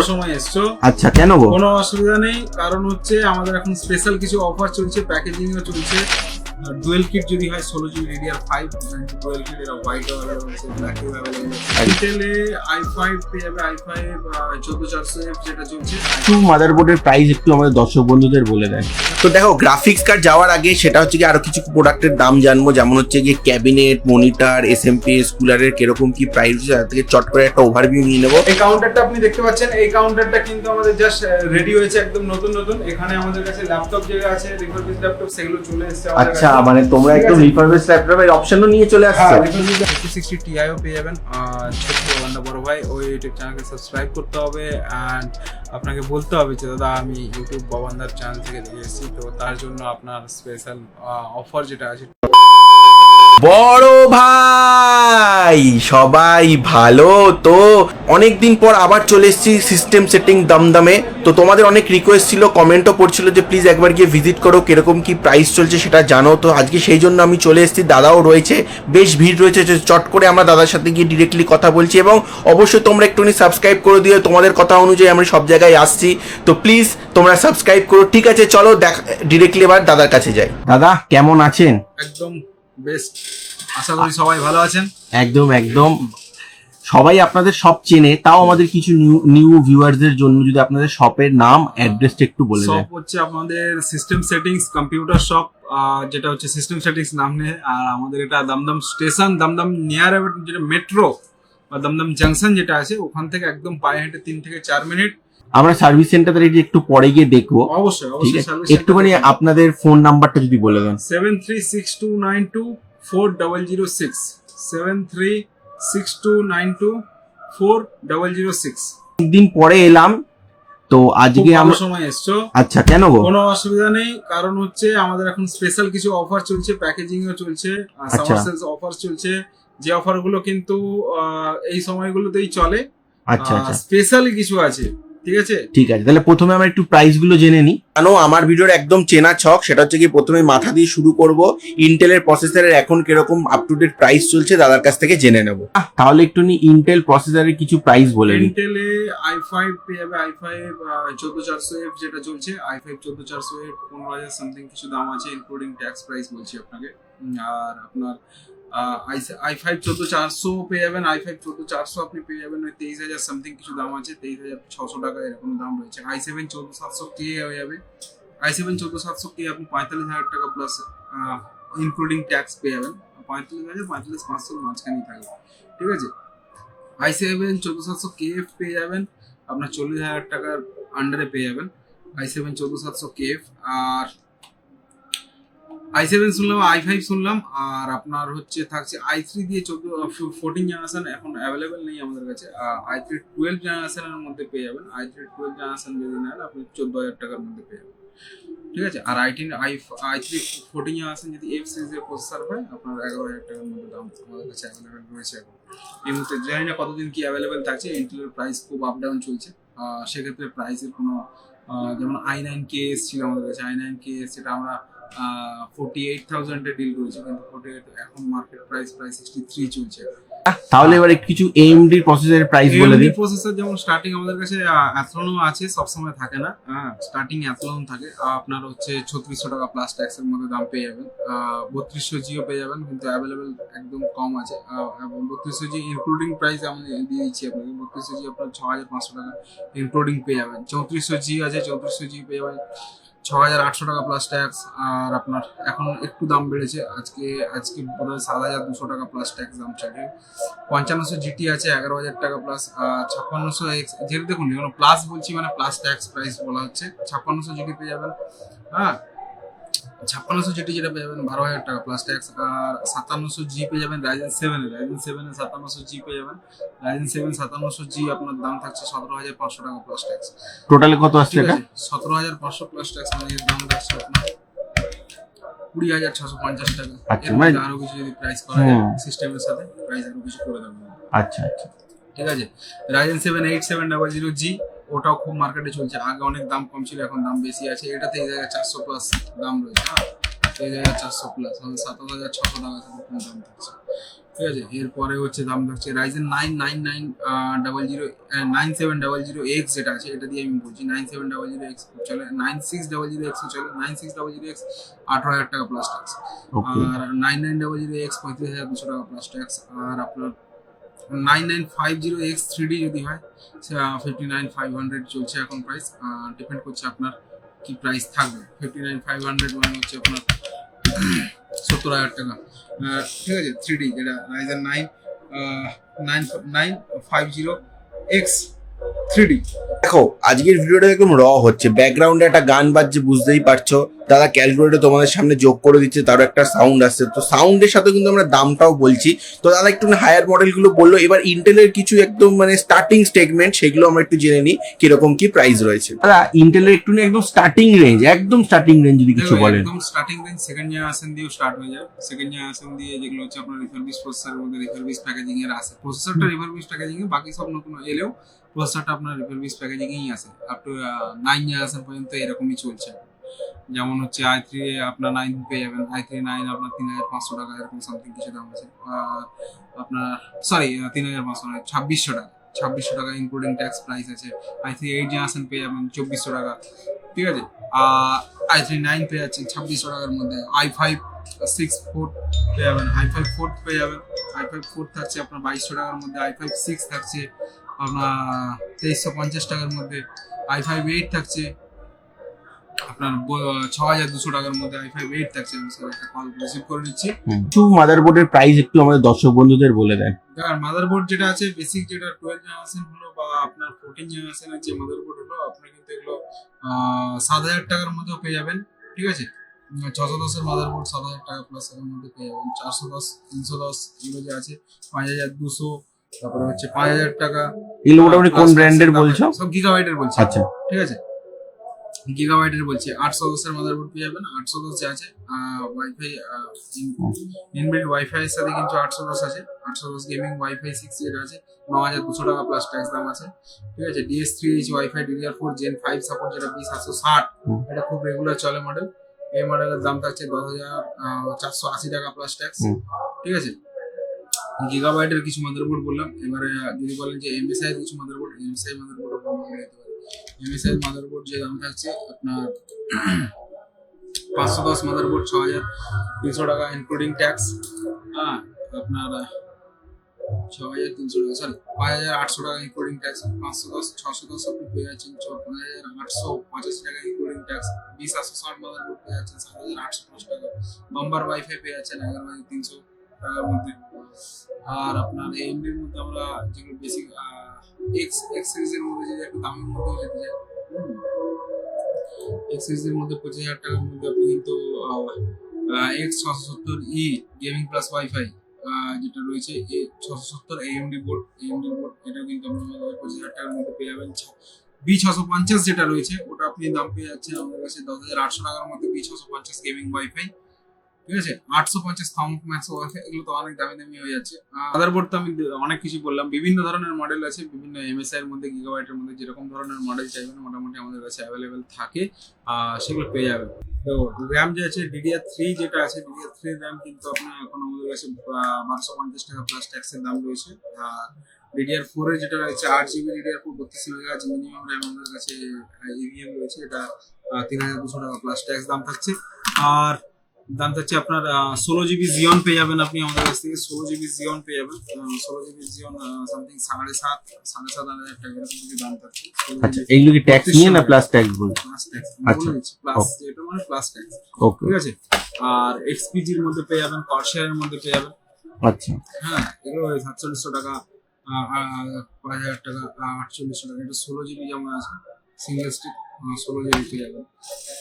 সময় এসছো। আচ্ছা, কেন গো? কোনো অসুবিধা নেই, কারণ হচ্ছে আমাদের এখন স্পেশাল কিছু অফার চলছে, প্যাকেজিংও চলছে। ডুয়েল কিট যদি হয় 16 জিবি DDR5 ডুয়েল কিট, এর হোয়াইট अवेलेबल আছে, ব্ল্যাক अवेलेबल আছে। ইন্টেলে i5 পেয়ে যাবে, i5 14400F যেটা চলছে। একটু মাদারবোর্ডের প্রাইস একটু আমাদের দর্শক বন্ধুদের বলে দেন। তো দেখো, গ্রাফিক্স কার্ড যাওয়ার আগে সেটা হচ্ছে কি আরো কিছু প্রোডাক্টের দাম জানবো, যেমন হচ্ছে গিয়ে ক্যাবিনেট, মনিটর, এসএমপিএস, কুলারের কিরকম কি প্রাইস হচ্ছে তার থেকে চট করে একটা ওভারভিউ নিয়ে নেবো। এই কাউন্টারটা আপনি দেখতে পাচ্ছেন, এই কাউন্টারটা কিন্তু আমাদের জাস্ট রেডি হয়েছে, একদম নতুন নতুন। এখানে আমাদের কাছে ল্যাপটপ যেগুলো আছে, রিফারবিশ ল্যাপটপ, সেগুলো চলে এসেছে আমাদের আচ্ছা, কাছে। মানে তোমরা একটু রিফারবিশ ল্যাপটপের অপশনও নিয়ে চলে আসছো। 5060 Ti-ও পেয়ে যাবেন। ছোট্ট বান্দা বড় ভাই, ওই ইউটিউব চ্যানেলকে সাবস্ক্রাইব করতে হবে অ্যান্ড আপনাকে বলতে হবে যে দাদা আমি ইউটিউব বাবান্দার চ্যানেল থেকে দেখে এসেছি, তো তার জন্য আপনার স্পেশাল অফার যেটা আছে। বড় ভাই সবাই ভালো তো? অনেকদিন পর আবার চলে এসেছি সিস্টেম সেটিং দমদমে। তো তোমাদের অনেক রিকোয়েস্ট ছিল, কমেন্টও পড়ছিল যে প্লিজ একবার গিয়ে ভিজিট করো, কিরকম কি প্রাইস চলছে সেটা জানো। তো আজকে সেই জন্য আমি চলে এসেছি, দাদাও রয়েছে, বেশ ভিড় রয়েছে। চট করে আমরা দাদার সাথে গিয়ে ডিরেক্টলি কথা বলছি, এবং অবশ্যই তোমরা একটুখানি সাবস্ক্রাইব করে দিও, তোমাদের কথা অনুযায়ী আমরা সব জায়গায় আসছি। তো প্লিজ তোমরা সাবস্ক্রাইব করো। ঠিক আছে, চলো ডিরেক্টলি এবার দাদার কাছে যাই। দাদা কেমন আছেন? একদম বেস্ট, আশা করি সবাই ভালো আছেন। একদম একদম, সবাই আপনাদের শপ চেনে, তাও আমাদের কিছু নিউ ভিউয়ারদের জন্য যদি আপনাদের শপের নাম অ্যাড্রেসটা একটু বলে দেন। শপ হচ্ছে আমাদের সিস্টেম সেটিংস কম্পিউটার শপ, যেটা হচ্ছে সিস্টেম সেটিংস নাম নিয়ে। আর আমাদের এটা দমদম স্টেশন, দমদম নিয়ার যেটা মেট্রো বা দমদম জাংশন যেটা আছে, ওখান থেকে একদম পায়ে হেঁটে 3 থেকে 4 মিনিট। আমরা সার্ভিস সেন্টারে একটু পরে গিয়ে দেখবো। অবশ্যই ঠিক অবশ্যই আছে, সার্ভিস একটুখানি আপনাদের ফোন নাম্বারটা যদি বলে দেন। 7362924006 7362924006। দিন পরে এলাম তো আজকে আমরা সময় এসছো। আচ্ছা, কেন গো? কোনো অসুবিধা নেই, কারণ হচ্ছে আমাদের এখন স্পেশাল কিছু অফার চলছে, প্যাকেজিংও চলছে, সামার সেলস অফার চলছে। যে অফার গুলো কিন্তু এই সময়গুলোতেই চলে। আচ্ছা আচ্ছা, স্পেশাল কিছু আছে, ঠিক আছে। ঠিক আছে, তাহলে প্রথমে আমরা একটু প্রাইস গুলো জেনে নিই। জানো আমার ভিডিওর একদম চেনা ছক, সেটা হচ্ছে কি প্রথমে মাথা দিয়ে শুরু করব। ইন্টেলের প্রসেসরের এখন কিরকম আপ টু ডেট প্রাইস চলছে দাদার কাছ থেকে জেনে নেব। তাহলে একটু ইন্টেল প্রসেসরের কিছু প্রাইস বলে নিই। ইন্টেলে i5 পেয়ে যাবে, i5 14400F যেটা চলছে, i5 14400F 15000 সামথিং কিছু দাম আছে, ইনক্লুডিং ট্যাক্স প্রাইস বলছি আপনাকে। আর আপনার i5 14400 পেয়ে যাবেন, i5 14400 আপনি পেয়ে যাবেন 23000 সামথিং কিছু দাম আছে, 23600 টাকা এরকম দাম রয়েছে। i7 14700K হয়ে যাবে, i7 14700K আপনি 45000 টাকা প্লাস ইনক্লুডিং ট্যাক্স পেয়ে যাবেন। 45000 45500 মাঝখানেই থাকবে, ঠিক আছে। i7 14700KF পেয়ে যাবেন আপনার 40000 টাকার আন্ডারে পেয়ে যাবেন i7 14700KF। আর i7 শুনলাম, i5 শুনলাম, আর আপনার হচ্ছে থাকছে i3 দিয়ে 14 জেনারেশন এখন অ্যাভেলেবেল নেই আমাদের কাছে। i3 12 জেনারেশনের মধ্যে পেয়ে যাবেন, i3 12 জেনারেশন যদি নেন আপনি 14000 টাকার মধ্যে পেয়ে যাবেন, ঠিক আছে। আর i3 14 জেনারেশন যদি F সিরিজের প্রসেসর হয় আপনার 11000 টাকার মধ্যে দাম আমাদের কাছে অ্যাভেলেবেল রয়েছে এখন এই মুহূর্তে। জানি না কতদিন কি অ্যাভেলেবেল থাকছে, ইন্টেলের প্রাইস খুব আপ ডাউন চলছে। সেক্ষেত্রে প্রাইসের কোনো যেমন i9KS ছিল আমাদের কাছে, i9KS সেটা আমরা 48,000 এ ডিল করেছি, কিন্তু 48 এখন মার্কেট প্রাইস প্রায় 63 চলছে। তাহলে এবার কিছু AMD প্রসেসরের প্রাইস বলে দিই। প্রসেসর যেমন স্টার্টিং আমাদের কাছে অ্যাথলনও আছে, সবসময় থাকে না, স্টার্টিং অ্যাথলন থাকে আপনার হচ্ছে 3600 টাকা প্লাস ট্যাক্সের মধ্যে দাম পেয়ে যাবেন। 3200G পেয়ে যাবেন, কিন্তু অ্যাভেলেবেল একদম কম আছে। 3200G ইনক্লুডিং প্রাইস আমি দিয়ে দিচ্ছি আপনাকে, 3200G আপনার 6500 টাকা ইনক্লুডিং পেয়ে যাবেন। 3400G আছে, 3400G পেয়ে যাবেন 6800 টাকা প্লাস ট্যাক্স। আর আপনার এখন একটু দাম বেড়েছে, আজকে বোধহয় 7200 টাকা প্লাস ট্যাক্স দাম চলে। 5500GT আছে 11000 টাকা প্লাস। 5600X যেটা দেখুন এখানে প্লাস বলছি, মানে প্লাস ট্যাক্স প্রাইস বলা হচ্ছে। 5600GT পেয়ে যাবেন, হ্যাঁ 5600GT যেটা পেয়ে যাবেন 12000 টাকা প্লাস ট্যাক্স। আর 5700G পেয়ে যাবেন Ryzen 7 এ 5700G পেয়ে যাবেন। Ryzen 7 5700G আপনার দাম থাকছে 17500 টাকা প্লাস ট্যাক্স। টোটালে কত আসছে এটা? 17500 প্লাস ট্যাক্স, মানে এর দাম থাকছে আপনার 20650 টাকা। আচ্ছা, মানে আরো কিছু যদি প্রাইস করা যায় সিস্টেমের সাথে, প্রাইস আরো কিছু করে দেবো। আচ্ছা আচ্ছা, ঠিক আছে। Ryzen 7 8700G ওটাও খুব মার্কেটে চলছে, আগে অনেক দাম কম ছিল, এখন দাম বেশি আছে। এটা 23400 প্লাস দাম রয়েছে, 23400 প্লাস, 7600 টাকা দাম থাকছে। ঠিক আছে। এরপরে হচ্ছে দাম থাকছে রাইজেন 9700X যেটা আছে, এটা দিয়ে আমি বলছি 9700X চলে, 9600X চলে, 9600X 18,000 টাকা প্লাস ট্যাক্স, Okay. আর 9900X 35,200 টাকা প্লাস ট্যাক্স, আর আপনার 9950X 3D যদি হয় 59,500 চলছে এখন প্রাইস, ডিপেন্ড করছে আপনার কি প্রাইস থাকবে। 59,500 মানে হচ্ছে আপনার 70,000 টাকা, ঠিক আছে। 3D যেটা রাইজেন 9950X 3D। দেখো আজকের ভিডিওটা একদম র হচ্ছে, ব্যাকগ্রাউন্ডে একটা গান বাজছে বুঝতেই পারছো, দাদা ক্যালকুলেটর তোমাদের সামনে যোগ করে দিচ্ছে, তারও একটা সাউন্ড আসছে, তো সাউন্ডের সাথে কিন্তু আমরা দামটাও বলছি। তো দাদা একটু হায়ার মডেলগুলো বললো, এবার ইন্টেলের কিছু একদম মানে স্টার্টিং স্টেটমেন্ট সেগুলো আমরা একটু জেনে নিই কিরকম কি প্রাইস রয়েছে। দাদা ইন্টেলের একটু একদম স্টার্টিং রেঞ্জ, একদম স্টার্টিং রেঞ্জ যদি কিছু বলেন। একদম স্টার্টিং রেঞ্জ সেকেন্ড জেনারেশন দিয়েও স্টার্ট হয়ে যায়। সেকেন্ড জেনারেশন দিয়ে যেগুলো হচ্ছে আপনার রিফারবিশ প্রসেসরের মধ্যে রিফারবিশ প্যাকেজিং এর আছে, প্রসেসরটা রিফারবিশ প্যাকেজিং এ, বাকি সব নতুন এলেও প্রসেসরটা আপনার রিফারবিশ প্যাকেজিং এই আছে। আপ টু 9 জেনারেশন পর্যন্ত এরকমই চলছে। যেমন হচ্ছে i3 আপনার 9 পেয়ে যাবেন, i3 9 আপনার 3,500 টাকা এরকম সামথিং কিছু দাম আছে। আপনার সরি 3,500 নয়, 2,600 টাকা, 2,600 টাকা ইনক্লুডিং ট্যাক্স প্রাইস আছে। i3 8 জেনারেশন পেয়ে যাবেন 2,400 টাকা, ঠিক আছে। i3 9 পেয়ে যাচ্ছেন 2,600 টাকার মধ্যে। i5 6 4 পেয়ে যাবেন, i5 4 পেয়ে যাবেন, i5 4 থাকছে আপনার 2,200 টাকার মধ্যে, i5 6 থাকছে আপনার 2,350 টাকার মধ্যে, i5 8 থাকছে আপনার 6,200 টাকার মধ্যে, i5 8 থাকছে। আমি স্যার একটা কল রিসিভ করে নিচ্ছি। কিছু মাদারবোর্ডের প্রাইস একটু আমাদের দর্শক বন্ধুদের বলে দেন। দেখেন মাদারবোর্ড যেটা আছে বেসিক, যেটা 12 জেনারেশন হলো বা আপনার 14 জেনারেশনের যে মাদারবোর্ড হলো, আপনি কিন্তু এগুলো 7,000 টাকার মধ্যেও পেয়ে যাবেন, ঠিক আছে। 610 এর মাদারবোর্ড 7,000 টাকা প্লাস এর মধ্যে পেয়ে যাবেন। 410 310 এগুলো যে আছে 5,200, তারপরে হচ্ছে 5,000 টাকা। এগুলো মোটামুটি কোন ব্র্যান্ডের বলছো? সব গিগাবাইটের বলছি, আচ্ছা ঠিক আছে। গিগাবাইটের বলছি 810 এর মাদারবোর্ড পেয়ে যাবেন। 810 যে আছে ওয়াইফাই ইনবিল্ট ওয়াইফাই এর সাথে কিন্তু 810 আছে। 810 গেমিং ওয়াইফাই 6 যেটা আছে 9,200 টাকা প্লাস ট্যাক্স দাম আছে, ঠিক আছে। DS3H wifi DDR4 Gen 5 support যেটা 20,760, এটা খুব রেগুলার চলে মডেল। এই মডেলের দাম থাকছে 10,480 টাকা প্লাস ট্যাক্স, ঠিক আছে। গিগাবাইটের কিছু মাদারবোর্ড বললাম। এবারে যদি বলেন যে MSI এর কিছু মাদারবোর্ড, MSI মাদারবোর্ডও কম দামে নিতে পারে। MSI মাদারবোর্ড যে দাম থাকছে আপনার 510 মাদারবোর্ড 6,300 টাকা ইনক্লুডিং ট্যাক্স। আপনার 6,300 টাকা, সরি 5,800 টাকা ইনক্লুডিং ট্যাক্স। 510 610 আপনি পেয়ে যাচ্ছেন 5,885 টাকা ইনক্লুডিং ট্যাক্স। 20,760 মাদারবোর্ড পেয়ে যাচ্ছেন 7,850 টাকা। বাম্বার ওয়াইফাই পেয়ে যাচ্ছেন 11,300 টাকার মধ্যে। আর আপনার AMD এর মধ্যে আমরা যেগুলো বেসিক X সিরিজের মধ্যে যদি একটু দামের মধ্যে যেতে চাই, X সিরিজের মধ্যে 25,000 টাকার মধ্যে আপনি কিন্তু X670E গেমিং প্লাস ওয়াইফাই যেটা রয়েছে, A670 AMD বোর্ড, এটা কিন্তু আপনি 25,000 টাকার মধ্যে পেয়ে যাবেন। B650 যেটা রয়েছে ওটা আপনি দাম পেয়ে যাচ্ছেন আমাদের কাছে 10,800 টাকার মধ্যে। B650 গেমিং ওয়াইফাই, ঠিক আছে। 850 থাম্ব ম্যাক্স ওয়াইফাই, এগুলো তো অনেক দামি দামি হয়ে যাচ্ছে। মাদারবোর্ড তো আমি অনেক কিছু বললাম, বিভিন্ন ধরনের মডেল আছে, বিভিন্ন MSI এর মধ্যে গিগাবাইটের মধ্যে যেরকম ধরনের মডেল চাইবেন মোটামুটি আমাদের কাছে অ্যাভেলেবেল থাকে, সেগুলো পেয়ে যাবেন। তো র্যাম যে আছে DDR3 যেটা আছে, DDR3 র্যাম কিন্তু আপনার এখন আমাদের কাছে 1250 টাকা প্লাস ট্যাক্সের দাম রয়েছে। DDR4 এর যেটা রয়েছে 8GB DDR4 32 megahertz minimum RAM আমাদের কাছে EVM রয়েছে, এটা 3,200 টাকা প্লাস ট্যাক্স দাম থাকছে। আর দাম থাকছে আপনার 16GB জিওন পেয়ে যাবেন আপনি আমাদের কাছ থেকে। 16GB জিওন পেয়ে যাবেন, 16GB জিওন সামথিং 7,500 টাকা এরকম কিছু দাম থাকছে। আচ্ছা এইগুলো কি ট্যাক্স নিয়ে না প্লাস ট্যাক্স বলছো? প্লাস ট্যাক্স, আচ্ছা প্লাস এটা মানে প্লাস ট্যাক্স, ওকে ঠিক আছে। আর XPG এর মধ্যে পেয়ে যাবেন, কর্সায়ারের মধ্যে পেয়ে যাবেন। আচ্ছা হ্যাঁ এগুলো 4700 টাকা, 5,000 টাকা, 4800 টাকা। এটা 16GB যেমন আছে সিঙ্গেল স্টিক 16GB পেয়ে যাবেন।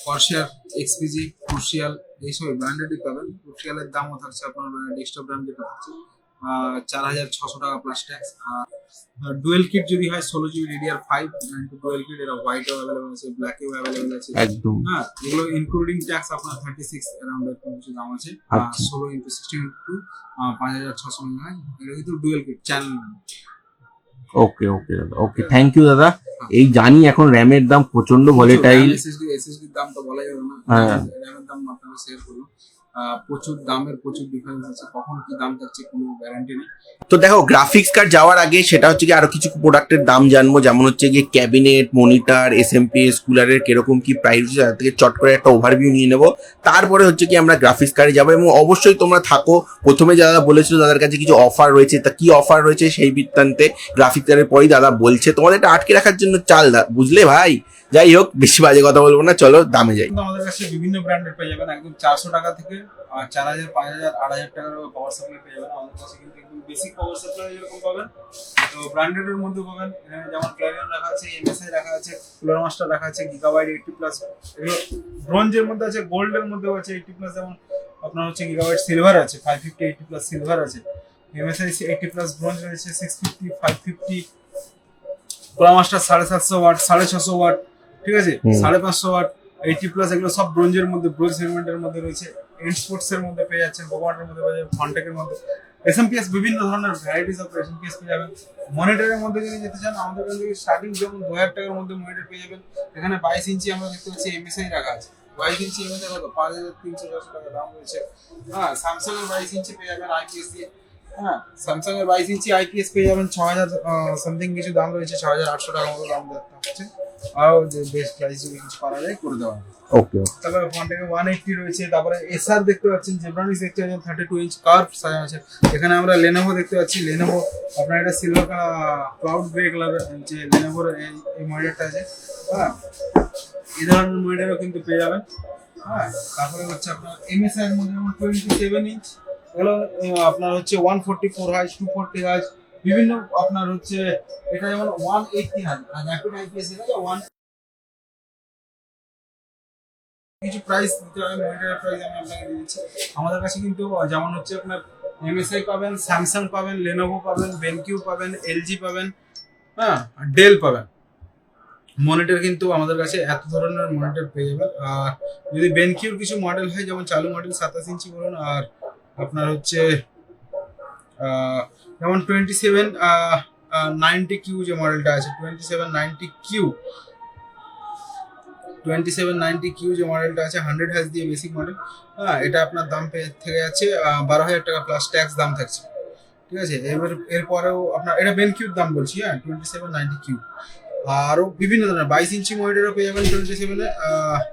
কর্সায়ার, XPG, ক্রুশিয়াল এইসব ব্র্যান্ডেডই পাবেন। ক্রুশিয়ালের দামও থাকছে আপনার ডেস্কটপ ব্র্যান্ড যেটা থাকছে 4,600 টাকা প্লাস ট্যাক্স। আর ডুয়েল কিট যদি হয় 16GB DDR5 ডুয়েল কিট, এটা হোয়াইটও অ্যাভেলেবল আছে, ব্ল্যাকেও অ্যাভেলেবল আছে একদম। হ্যাঁ এগুলো ইনক্লুডিং ট্যাক্স আপনার 36 অ্যারাউন্ড এরকম কিছু দাম আছে। আচ্ছা। 16 × 16 × 5,600 মনে হয়। এটা কিন্তু ডুয়েল কিট চ্যানেল। ওকে ওকে দাদা, ওকে থ্যাংক ইউ দাদা। এই জানি এখন র্যামের দাম প্রচন্ড ভলেটাইল। SSD এর দাম তো বলাই যাবে না, হ্যাঁ। র্যামের দাম আপনারা শেয়ার করুন। প্রচুর দামের প্রচুর ডিফারেন্স আছে, কখন কি দাম থাকছে কোনো গ্যারান্টি নেই। তো দেখো, গ্রাফিক্স কার্ড যাওয়ার আগে সেটা হচ্ছে কি আরো কিছু প্রোডাক্টের দাম জানবো, যেমন হচ্ছে গিয়ে ক্যাবিনেট, মনিটর, এসএমপিএস, কুলারের কিরকম কি প্রাইস আছে তার থেকে চট করে একটা ওভারভিউ নিয়ে নেবো। তারপরে হচ্ছে কি আমরা গ্রাফিক্স কার্ডে যাবো, এবং অবশ্যই তোমরা থাকো। প্রথমে যারা বলেছিল তাদের কাছে কিছু অফার রয়েছে, তা কি অফার রয়েছে সেই বৃত্তান্তে গ্রাফিক্স কার্ডের পরেই দাদা বলছে। তোমাদের এটা আটকে রাখার জন্য চাল বুঝলে ভাই। যাই হোক, বেশি বাজে কথা বলবো না, চলো দামে যাই। কিন্তু আমাদের কাছে বিভিন্ন ব্র্যান্ডের পেয়ে যাবেন, একদম 400 টাকা থেকে 4000, 5000, 8000 টাকার পাওয়ার সাপ্লাই পেয়ে যাবেন। আমাদের কাছে কিন্তু একদম বেসিক পাওয়ার সাপ্লাই যেরকম পাবেন, তো ব্র্যান্ডেডের মধ্যে পাবেন। এখানে যেমন ক্ল্যারিয়ন রাখা আছে, এমএসআই রাখা আছে, কুলার মাস্টার রাখা আছে, গিগাবাইট 80+, এগুলো ব্রোঞ্জের মধ্যে আছে, গোল্ডের মধ্যেও আছে 80+। যেমন আপনার হচ্ছে গিগাবাইট সিলভার আছে 550, 80+ সিলভার আছে, এমএসআই 80+ ব্রোঞ্জ রয়েছে 650, 550, কুলার মাস্টার 750 ওয়াট, 650 ওয়াট, ঠিক আছে, 550 ওয়াট, 80+, এগুলো সব ব্রোঞ্জের মধ্যে, ব্রোঞ্জ সেগমেন্টের মধ্যে রয়েছে। এন্ড স্পোর্টস এর মধ্যে পেয়ে যাচ্ছেন, বোমাটের মধ্যে পেয়ে যাবেন, ফন্টেকের মধ্যে, এসএমপিএস বিভিন্ন ধরনের ভ্যারাইটিস অফ এসএমপিএস পেয়ে যাবেন। মনিটরের মধ্যে যদি যেতে চান, আমাদের কাছে স্টার্টিং যেমন 2000 টাকার মধ্যে মনিটর পেয়ে যাবেন। এখানে 22 ইঞ্চি আমরা দেখতে পাচ্ছি এমএসআই রাখা আছে, 22 ইঞ্চি এমএসআই কত 5300 টাকা দাম রয়েছে। হ্যাঁ, স্যামসাং এর 22 ইঞ্চি পেয়ে যাবেন আইপিএস দিয়ে। হ্যাঁ, স্যামসাং এর 22 ইঞ্চি আইপিএস পেয়ে যাবেন 6000 সামথিং কিছু দাম রয়েছে, 6800 টাকার মতো দাম হচ্ছে। আর যে বেস্ট প্রাইস যদি কিছু করা যায় করে দেওয়া হবে। ওকে, তারপরে ফন্টেকে 180 রয়েছে। তারপরে এসআর দেখতে পাচ্ছেন, জেব্রানিস দেখতে পাচ্ছেন 32 ইঞ্চ কার্ভ সাজানো আছে। এখানে আমরা লেনোভো দেখতে পাচ্ছি, লেনোভো আপনার এটা সিলভার ক্লাউড গ্রে কালার যে লেনোভোর এই মডেলটা আছে। হ্যাঁ, এই ধরনের মডেলও কিন্তু পেয়ে যাবেন। হ্যাঁ, তারপরে হচ্ছে আপনার এমএসআই এর মধ্যে 27 ইঞ্চ, এগুলো আপনার হচ্ছে 144 হাজ, 240 হাজ, বিভিন্ন আপনার হচ্ছে এটা যেমন 180 হাজ, আর র্যাপিড আইপিএস এটা 1 কিছু প্রাইস দিতে হবে। মনিটরের প্রাইস আমি আপনাকে দিয়েছি। আমাদের কাছে কিন্তু যেমন হচ্ছে আপনার এমএসআই পাবেন, স্যামসাং পাবেন, লেনোভো পাবেন, বেনকিউ পাবেন, এলজি পাবেন, হ্যাঁ, ডেল পাবেন। মনিটর কিন্তু আমাদের কাছে এত ধরনের মনিটর পেয়ে যাবেন। আর যদি বেনকিউর কিছু মডেল হয়, যেমন চালু মডেল 27 ইঞ্চি বলুন, আর আপনার হচ্ছে যেমন 2790Q যে মডেলটা আছে, 2790Q যে মডেলটা আছে 100 হাজ দিয়ে বেসিক মডেল। হ্যাঁ, এটা আপনার দাম থেকে যাচ্ছে 12,000 টাকা প্লাস ট্যাক্স দাম থাকছে, ঠিক আছে। এরপরেও আপনার এটা বেনকিউর দাম বলছি, হ্যাঁ, 2790Q। আরও বিভিন্ন ধরনের 22 ইঞ্চি মনিটরও পেয়ে যাবেন 27-এ।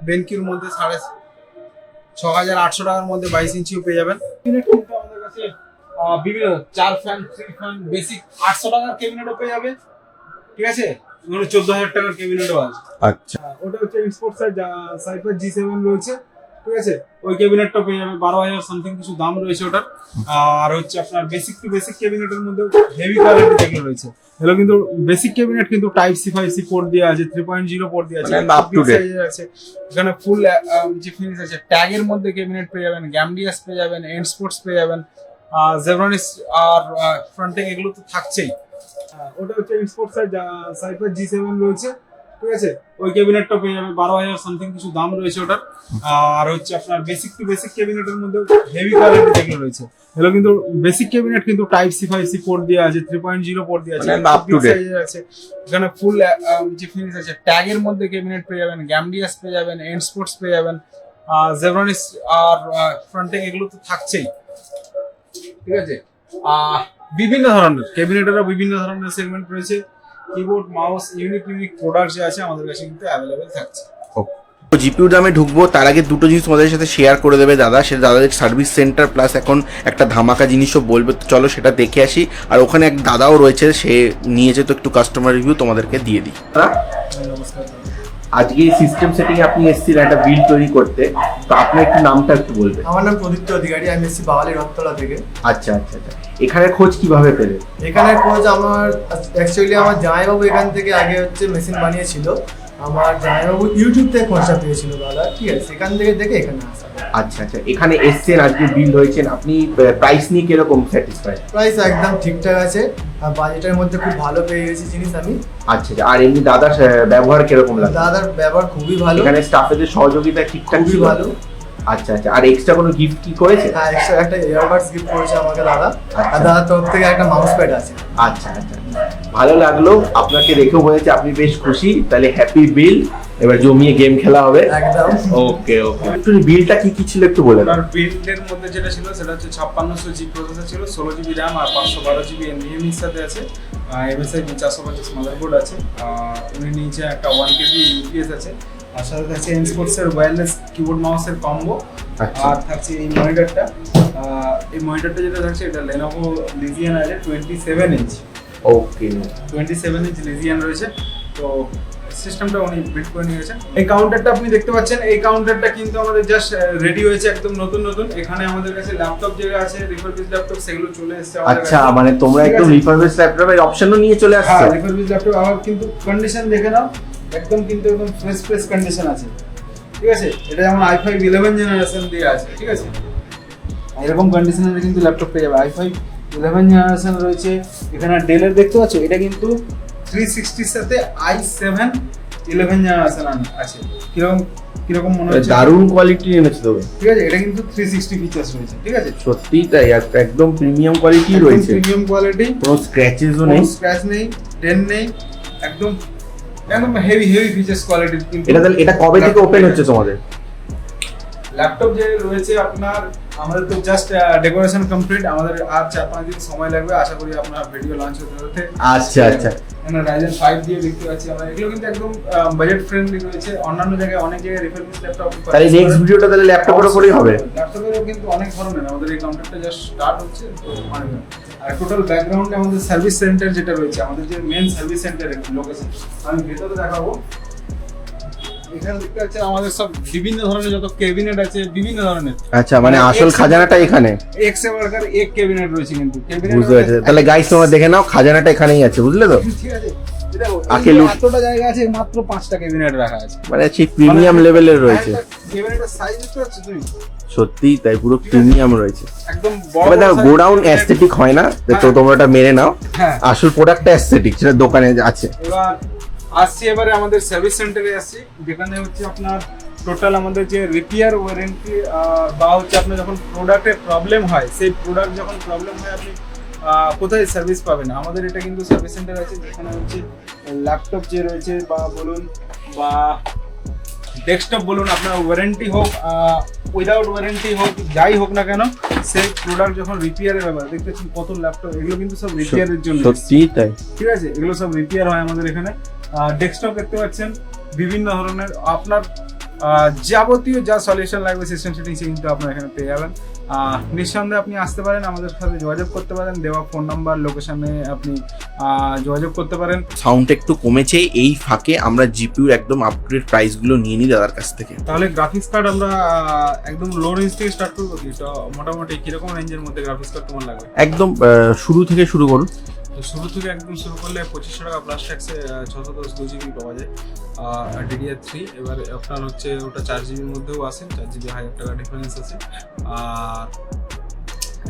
বেনকিউর মধ্যে 6800 টাকার মধ্যে 22 ইঞ্চিও পেয়ে যাবেন। কিন্তু আমাদের কাছে বিভিন্ন 4 ফ্যান, 3 ফ্যান, বেসিক 800 টাকার ক্যাবিনেটও পেয়ে যাবে, ঠিক আছে। 14,000 টাকার ক্যাবিনেটও আছে। আচ্ছা, ওটা হচ্ছে স্পোর্টস সাইপার G7 রয়েছে, ঠিক আছে। ওই ক্যাবিনেটটা পেয়ে যাবে 12,000 সামথিং কিছু দাম রয়েছে ওটার। আর হচ্ছে আপনার বেসিক টু বেসিক ক্যাবিনেটের মধ্যে হেভি কোয়ালিটি যেগুলো রয়েছে, এগুলো কিন্তু বেসিক ক্যাবিনেট কিন্তু টাইপ সি 5C পোর্ট দেওয়া আছে, 3.0 পোর্ট দেওয়া আছে, এখানে ফুল যে ফিনিশ আছে। ট্যাগের মধ্যে ক্যাবিনেট পেয়ে যাবেন, গ্যামডিয়াস পেয়ে যাবেন, এন্ড স্পোর্টস পেয়ে যাবেন, জেব্রানিস আর ফ্রন্টেক এগুলো তো থাকছেই। ওটা হচ্ছে স্পোর্টস সাইপার G7 রয়েছে, ঠিক আছে। ওই ক্যাবিনেটটা পেয়ে যাবে 12,000 সামথিং কিছু দাম রয়েছে ওটার। আর হচ্ছে আপনার বেসিক টু বেসিক ক্যাবিনেটের মধ্যে হেভি কোয়ালিটি যেগুলো রয়েছে, এগুলো কিন্তু বেসিক ক্যাবিনেট কিন্তু টাইপ সি 5C পোর্ট দেওয়া আছে, 3.0 পোর্ট দেওয়া আছে, এখানে ফুল যে ফিনিশ আছে। ট্যাগের মধ্যে ক্যাবিনেট পেয়ে যাবেন, গ্যামডিয়াস পেয়ে যাবেন, এন্ড স্পোর্টস পেয়ে যাবেন, জেব্রানিস আর ফ্রন্টেক এগুলো তো থাকছেই, ঠিক আছে। বিভিন্ন ধরনের ক্যাবিনেটেরও বিভিন্ন ধরনের সেগমেন্ট রয়েছে। কিবোর্ড, মাউস, ইউনিক প্রোডাক্ট যে আছে আমাদের কাছে কিন্তু অ্যাভেলেবেল থাকছে। জিপিউ দামে ঢুকবো তার আগে দুটো জিনিস তোমাদের সাথে শেয়ার করে দেবে দাদা। সেটা দাদাদের সার্ভিস সেন্টার প্লাস এখন একটা ধামাকা জিনিসও বলবে, তো চলো সেটা দেখে আসি। আর ওখানে এক দাদাও রয়েছে, সে নিয়েছে, তো একটু কাস্টমার রিভিউ তোমাদেরকে দিয়ে দিই। নমস্কার। আজকে সিস্টেম সেটিং আপনি এসেছিলেন একটা বিল তৈরি করতে, তো আপনার একটু নামটা একটু বলবেন। আমার নাম প্রদীপ্ত অধিকারী, আমি এসেছি বাওয়ালি রথতলা থেকে। আচ্ছা আচ্ছা আচ্ছা, এখানে খোঁজ কিভাবে পেলেন? এখানে খোঁজ আমার অ্যাকচুয়ালি আমার জামাইবাবু এখান থেকে আগে হচ্ছে মেশিন বানিয়েছিল। আমার জামাইবাবু ইউটিউব থেকে খোঁজটা পেয়েছিল দাদা, ঠিক আছে, সেখান থেকে দেখে এখানে আসা। আচ্ছা আচ্ছা, এখানে এসছেন, আজকে বিল হয়েছেন, আপনি প্রাইস নিয়ে কিরকম স্যাটিসফাইড? প্রাইস একদম ঠিকঠাক আছে, আর বাজেটের মধ্যে খুব ভালো পেয়ে গেছি জিনিস আমি। আচ্ছা আচ্ছা, আর এমনি দাদার ব্যবহার কিরকম লাগে? দাদার ব্যবহার খুবই ভালো, এখানে স্টাফেদের সহযোগিতা ঠিকঠাক খুবই ছিল? ভালো। আচ্ছা আচ্ছা, আর এক্সট্রা কোনো গিফট কি করেছে? হ্যাঁ, এক্সট্রা একটা ইয়ারবাডস গিফট করেছে আমাকে দাদা, আর দাদার তরফ থেকে একটা মাউস প্যাড আছে। আচ্ছা আচ্ছা, ভালো লাগলো, আপনাকে দেখেও বোঝা যাচ্ছে আপনি বেশ খুশি, তাহলে হ্যাপি বিল। এবার জমিয়ে গেম খেলা হবে। একদম। ওকে ওকে, একটু বিলটা কি কি ছিল একটু বলে দাও। আপনার বিল্ডের মধ্যে যেটা ছিল সেটা হচ্ছে 5600 জি প্রসেসর ছিল, 16 জিবি র্যাম আর 512 জিবি এনভিএমই সাথে আছে। MSI 450 মাদারবোর্ড আছে। উনি নিচে একটা 1 কেবি ইউপিএস আছে, আর সাথে থাকছে এনস্পোর্টসের ওয়্যারলেস কিবোর্ড মাউসের কম্বো। আচ্ছা। আর থাকছে এই মনিটরটা। এই মনিটরটা যেটা থাকছে এটা Lenovo Legion আছে 27 ইঞ্চ। ওকে 27 ইঞ্চ Legion রয়েছে। তো সিস্টেমটা উনি বিল্ড করে নিয়েছেন। এই কাউন্টারটা আপনি দেখতে পাচ্ছেন, এই কাউন্টারটা কিন্তু আমাদের জাস্ট রেডি হয়েছে একদম নতুন নতুন। এখানে আমাদের কাছে ল্যাপটপ যেগুলো আছে রিফারবিশ ল্যাপটপ সেগুলো চলে এসেছে আমাদের আচ্ছা, কাছে। মানে তোমরা ঠিক একদম আছে? রিফারবিশ ল্যাপটপের অপশনও নিয়ে চলে আসছো। হ্যাঁ, রিফারবিশ ল্যাপটপ আবার কিন্তু কন্ডিশন দেখে নাও, একদম কিন্তু একদম ফ্রেশ কন্ডিশন আছে। ঠিক আছে, এটা যেমন i5 11 জেনারেশন দিয়ে আছে। ঠিক আছে, এরকম কন্ডিশনের কিন্তু ল্যাপটপ পেয়ে যাবে। i5 11 জেনারেশন রয়েছে এখানে। ডেলের দেখতে পাচ্ছ, এটা কিন্তু 360 এর সাথে i7 11 জেনারেশন আছে। কিরকম মনে হচ্ছে? দারুণ কোয়ালিটি এনেছো তবে। ঠিক আছে, এটা কিন্তু 360 ফিচার্স রয়েছে। ঠিক আছে, সত্যি তাই, একদম প্রিমিয়াম কোয়ালিটি রয়েছে, প্রিমিয়াম কোয়ালিটি, কোনো স্ক্র্যাচেসও নেই, কোনো স্ক্র্যাচ নেই, ডেন্ট নেই, একদম হেভি ফিচার্স কোয়ালিটি। কিন্তু এটা তাহলে এটা কবে থেকে ওপেন হচ্ছে তোমাদের? ল্যাপটপ যে রয়েছে আপনার, আমাদের তো জাস্ট ডেকোরেশন কমপ্লিট, আমাদের আর 4-5 দিন সময় লাগবে। আশা করি আপনার ভিডিও লঞ্চ হতে হতে। আচ্ছা আচ্ছা, এখানে Ryzen 5 দিয়ে দেখতে পাচ্ছি আমরা। এগুলো কিন্তু একদম বাজেট ফ্রেন্ডলি রয়েছে। অন্যান্য জায়গায় অনেক জায়গায় রিফারবিশ ল্যাপটপ। তাহলে নেক্সট ভিডিওটা তাহলে ল্যাপটপের উপরেই হবে। ল্যাপটপেরও কিন্তু অনেক ধরনের, আমাদের এই কাউন্টারটা জাস্ট স্টার্ট হচ্ছে। তো অনেক, আর টোটাল ব্যাকগ্রাউন্ডে আমাদের সার্ভিস সেন্টার যেটা রয়েছে, আমাদের যে মেন সার্ভিস সেন্টার লোকেশন, আমি ভেতরে দেখাবো। এখানে দেখতে পাচ্ছেন আমাদের সব বিভিন্ন ধরনের যত ক্যাবিনেট আছে, বিভিন্ন ধরনের। আচ্ছা, মানে আসল খাজানাটা এখানে। এক্সে ওয়ার্কার এক ক্যাবিনেট রয়েছে কিন্তু। বুঝতে পারছি, তাহলে গাইস তোমরা দেখে নাও, খাজানাটা এখানেই আছে, বুঝলে তো? ঠিক আছে, আকে লুট। এতটা জায়গা আছে, মাত্র 5টা ক্যাবিনেট রাখা আছে। মানে সেই প্রিমিয়াম লেভেলের রয়েছে। ক্যাবিনেটের সাইজ দেখতে পাচ্ছ তুমি? সত্যি তাই, পুরো প্রিমিয়াম রয়েছে। একদম বড়। এবার দেখো, গোডাউন অ্যাস্থেটিক হয় না তো, তোমরা ওটা মেনে নাও। হ্যাঁ, আসল প্রোডাক্টটা অ্যাস্থেটিক, সেটা দোকানে আছে। এবার আসছি এবারে আমাদের সার্ভিস সেন্টারে আসছি, যেখানে হচ্ছে আপনার টোটাল আমাদের যে রিপেয়ার ওয়ারেন্টি বা হচ্ছে আপনার যখন প্রোডাক্টের প্রবলেম হয়, সেই প্রোডাক্ট যখন প্রবলেম হয় আপনি কোথায় সার্ভিস পাবেন। আমাদের এটা কিন্তু সার্ভিস সেন্টার আছে, যেখানে হচ্ছে ল্যাপটপ যে রয়েছে বা বলুন বা ডেস্কটপ বলুন, আপনার ওয়ারেন্টি হোক উইদাউট ওয়ারেন্টি হোক, যাই হোক না কেন, সেই প্রোডাক্ট যখন রিপেয়ারের ব্যাপার, দেখতে পাচ্ছেন কত ল্যাপটপ, এগুলো কিন্তু সব রিপেয়ারের জন্য। সত্যি তাই, ঠিক আছে, এগুলো সব রিপেয়ার হয় আমাদের এখানে। ডেস্কটপ দেখতে পাচ্ছেন বিভিন্ন ধরনের, আপনার যাবতীয় যা সলিউশন লাগবে সিস্টেম সেটিংস কিন্তু আপনার এখানে পেয়ে যাবেন। নিঃসন্দেহে আপনি আসতে পারেন, আমাদের সাথে যোগাযোগ করতে পারেন, দেওয়া ফোন নাম্বার লোকেশনে আপনি যোগাযোগ করতে পারেন। সাউন্ড একটু কমেছে, এই ফাঁকে আমরা জিপিউর একদম আপগ্রেড প্রাইসগুলো নিয়ে নিই দাদার কাছ থেকে। তাহলে গ্রাফিক্স কার্ড আমরা একদম লো রেঞ্জ থেকে স্টার্ট করবো কি? তো মোটামুটি কিরকম রেঞ্জের মধ্যে গ্রাফিক্স কার্ড তোমার লাগবে? একদম শুরু থেকে শুরু করুন। তো শুরু থেকে একদম শুরু করলে 2500 টাকা প্লাস ট্যাক্সে 610 2GB পাওয়া যায়, DDR3। এবার আপনার হচ্ছে ওটা 4GB মধ্যেও আসে, 4GB 1000 টাকা ডিফারেন্স আছে। আর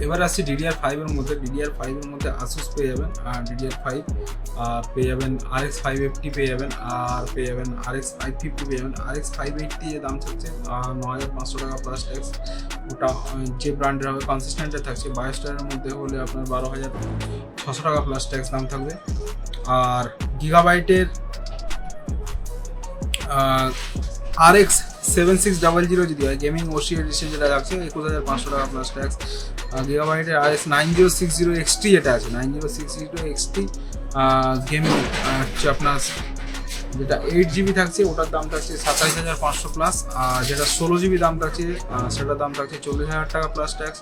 এবার আসছি DDR5 এর মধ্যে। DDR5 এর মধ্যে Asus পেয়ে যাবেন, DDR5 আর পেয়ে যাবেন RX 550 পেয়ে যাবেন, আর পেয়ে যাবেন RX 550 পেয়ে যাবেন। RX 580 এর দাম থাকছে 9500 টাকা প্লাস ট্যাক্স। ওটা যে ব্র্যান্ডের হবে কনসিস্টেন্টের থাকছে। 22 টাকার মধ্যে হলে আপনার 12600 টাকা প্লাস ট্যাক্স দাম থাকবে। আর গিগাবাইটের RX 7600 যদি হয় গেমিং ওসি এডিশন যেটা থাকছে 21500 টাকা প্লাস ট্যাক্স। গিগাবাইটের RX 9060 XT যেটা আছে, 9060 XT গেমিং হচ্ছে আপনার যেটা 8GB থাকছে, ওটার দাম থাকছে 27500 প্লাস। আর যেটা 16GB দাম থাকছে সেটার দাম থাকছে 40000 টাকা প্লাস ট্যাক্স।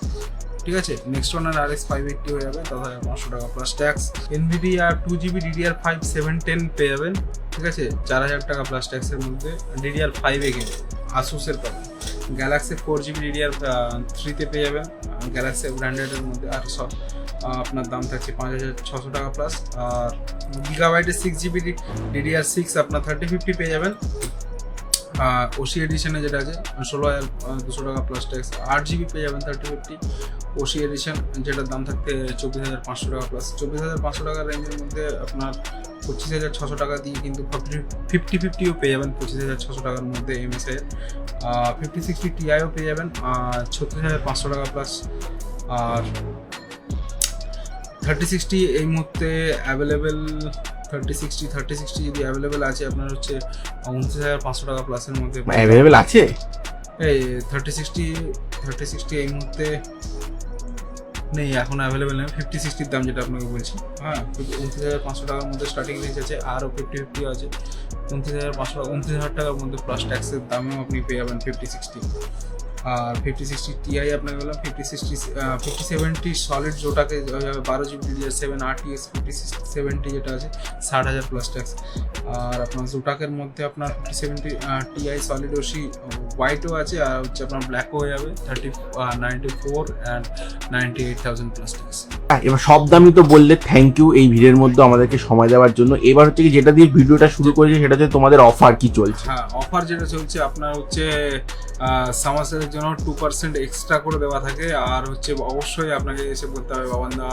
ঠিক আছে, নেক্সট ওনার RX 580 হয়ে যাবে 10500 টাকা plus tax. NVIDIA 2GB DDR5 710 পেয়ে যাবেন। ঠিক আছে, 4000 টাকা প্লাস ট্যাক্সের মধ্যে DDR5 এ কিন্তু আসুসের পাবেন। গ্যালাক্সি 4GB DDR3 পেয়ে যাবেন, গ্যালাক্সি ব্র্যান্ডেডের মধ্যে। আর সব আপনার দাম থাকছে 5600 টাকা প্লাস। আর গিগাবাইটের 6GB DDR6 আপনার 3050 পেয়ে যাবেন। ওসি এডিশনে যেটা আছে 16200 টাকা প্লাস ট্যাক্স। 8GB পেয়ে যাবেন 3050 ওসি এডিশন, যেটার দাম থাকতে 24500 টাকা প্লাস। 24500 টাকার রেঞ্জের মধ্যে আপনার 25600 টাকা দিয়ে কিন্তু 5050ও পেয়ে যাবেন 25600 টাকার মধ্যে MSI। 5060 Tiও পেয়ে যাবেন 36500 টাকা প্লাস। আর 3060 এই মুহূর্তে অ্যাভেলেবেল 3060 যদি অ্যাভেলেবেল আছে আপনার হচ্ছে 29,500 টাকা প্লাসের মধ্যে অ্যাভেলেবেল আছে? এই 3060 এই মুহূর্তে নেই, এখন অ্যাভেলেবেল নেই। 5060 দাম যেটা আপনাকে বলছি, হ্যাঁ 29,500 টাকার মধ্যে স্টার্টিং রেঞ্জ আছে, আরও 5050 আছে। 29,000 টাকার মধ্যে প্লাস ট্যাক্সের দামেও আপনি পেয়ে যাবেন 5060। আর 5060 Ti আপনাকে বললাম 5070 সলিড যেটাকে 12 GB DDR7 RTX 5070 যেটা আছে 60,000 প্লাস ট্যাক্স। আর আপনার জোটাকের মধ্যে আপনার 5070 Ti সলিড ওসি হোয়াইটও আছে, আর হচ্ছে আপনার ব্ল্যাকও হয়ে যাবে 94 অ্যান্ড 98,000 প্লাস ট্যাক্স। এবার সব দামই তো বললে, থ্যাংক ইউ এই ভিডিওর মধ্যে আমাদেরকে সময় দেওয়ার জন্য। এবার হচ্ছে কি যেটা দিয়ে ভিডিওটা শুরু করেছি সেটা হচ্ছে তোমাদের অফার কি চলছে। হ্যাঁ, অফার যেটা চলছে আপনার হচ্ছে সামার সেলের জন্য 2% এক্সট্রা করে দেওয়া থাকে। আর হচ্ছে অবশ্যই আপনাকে এসে বলতে হবে বাবান্দা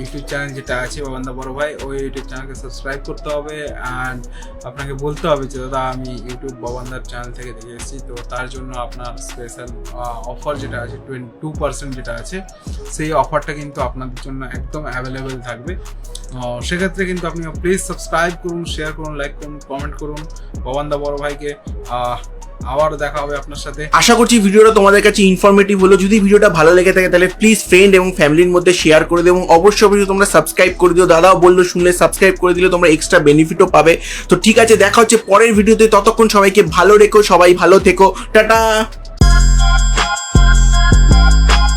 ইউটিউব চ্যানেল যেটা আছে বাবান্দা বড় ভাই, ওই ইউটিউব চ্যানেলকে সাবস্ক্রাইব করতে হবে। অ্যান্ড আপনাকে বলতে হবে যে দাদা আমি ইউটিউব বাবান্দার চ্যানেল থেকে দেখে এসেছি, তো তার জন্য আপনার স্পেশাল অফার যেটা আছে 2% যেটা আছে, সেই অফারটা কিন্তু আপনাদের জন্য একদম অ্যাভেলেবেল থাকবে। সেক্ষেত্রে কিন্তু আপনি প্লিজ সাবস্ক্রাইব করুন, শেয়ার করুন, লাইক করুন, কমেন্ট করুন বাবান্দা বড় ভাইকে। আবার দেখা হবে আপনার সাথে। আশা করছি ভিডিওটা তোমাদের কাছে ইনফরমেটিভ হলো। যদি ভিডিওটা ভালো লেগে থাকে তাহলে প্লিজ ফ্রেন্ড এবং ফ্যামিলির মধ্যে শেয়ার করে দিও এবং অবশ্যই তোমরা সাবস্ক্রাইব করে দিও। দাদাও বললো শুনলে সাবস্ক্রাইব করে দিলে তোমরা এক্সট্রা বেনিফিটও পাবে। তো ঠিক আছে, দেখা হচ্ছে পরের ভিডিওতে। ততক্ষণ সবাইকে ভালো রেখো, সবাই ভালো থেকো, টাটা।